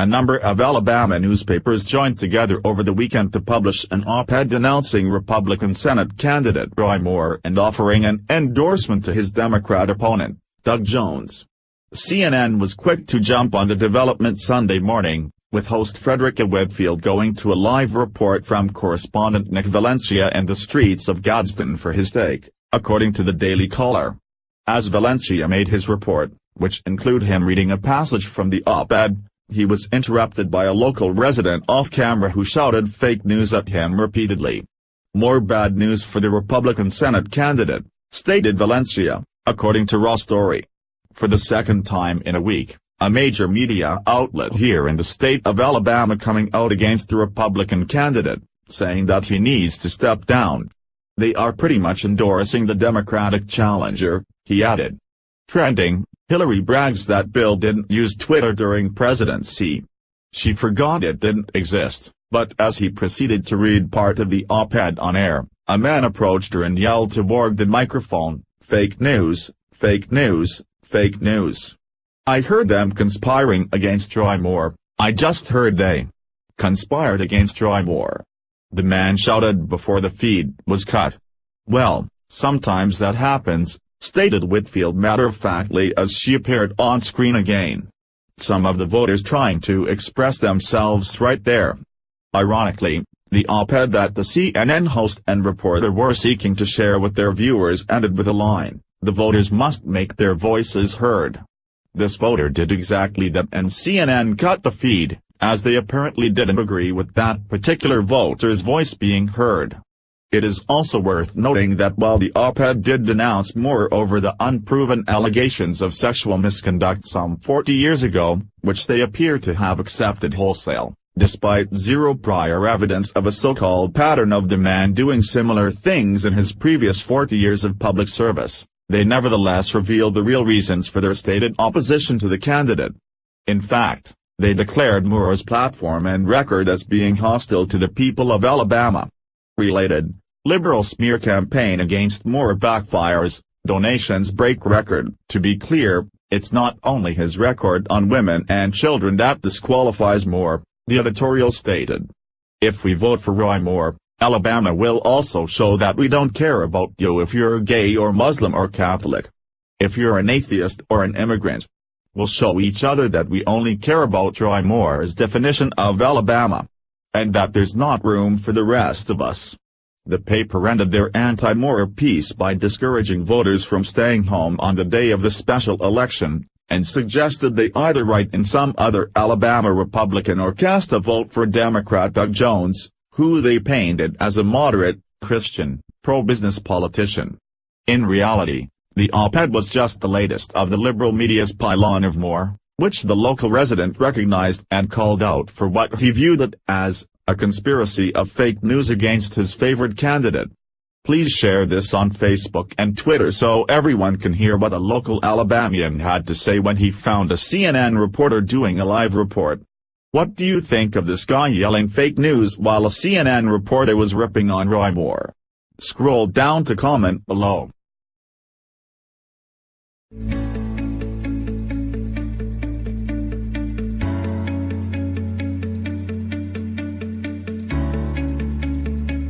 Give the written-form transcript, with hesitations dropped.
A number of Alabama newspapers joined together over the weekend to publish an op-ed denouncing Republican Senate candidate Roy Moore and offering an endorsement to his Democrat opponent, Doug Jones. CNN was quick to jump on the development Sunday morning, with host Frederica Whitfield going to a live report from correspondent Nick Valencia in the streets of Gadsden for his take, according to the Daily Caller. As Valencia made his report, which included him reading a passage from the op-ed, he was interrupted by a local resident off-camera who shouted fake news at him repeatedly. "More bad news for the Republican Senate candidate," stated Valencia, according to Raw Story. For the second time in a week, a major media outlet here in the state of Alabama coming out against the Republican candidate, saying that he needs to step down. "They are pretty much endorsing the Democratic challenger," he added. Trending, Hillary brags that Bill didn't use Twitter during presidency. She forgot it didn't exist, but as he proceeded to read part of the op-ed on air, a man approached her and yelled toward the microphone, "Fake news, fake news, fake news. I heard them conspiring against Roy Moore, I just heard they conspired against Roy Moore," the man shouted before the feed was cut. "Well, sometimes that happens," stated Whitfield matter-of-factly as she appeared on screen again. "Some of the voters trying to express themselves right there." Ironically, the op-ed that the CNN host and reporter were seeking to share with their viewers ended with a line, "The voters must make their voices heard." This voter did exactly that and CNN cut the feed, as they apparently didn't agree with that particular voter's voice being heard. It is also worth noting that while the op-ed did denounce Moore over the unproven allegations of sexual misconduct some 40 years ago, which they appear to have accepted wholesale, despite zero prior evidence of a so-called pattern of the man doing similar things in his previous 40 years of public service, they nevertheless revealed the real reasons for their stated opposition to the candidate. In fact, they declared Moore's platform and record as being hostile to the people of Alabama. Related, liberal smear campaign against Moore backfires, donations break record. To be clear, it's not only his record on women and children that disqualifies Moore, the editorial stated. "If we vote for Roy Moore, Alabama will also show that we don't care about you if you're gay or Muslim or Catholic. If you're an atheist or an immigrant. We'll show each other that we only care about Roy Moore's definition of Alabama. And that there's not room for the rest of us." The paper ended their anti-Moore piece by discouraging voters from staying home on the day of the special election, and suggested they either write in some other Alabama Republican or cast a vote for Democrat Doug Jones, who they painted as a moderate, Christian, pro-business politician. In reality, the op-ed was just the latest of the liberal media's pylon of Moore, which the local resident recognized and called out for what he viewed as a conspiracy of fake news against his favored candidate. Please share this on Facebook and Twitter so everyone can hear what a local Alabamian had to say when he found a CNN reporter doing a live report. What do you think of this guy yelling fake news while a CNN reporter was ripping on Roy Moore? Scroll down to comment below.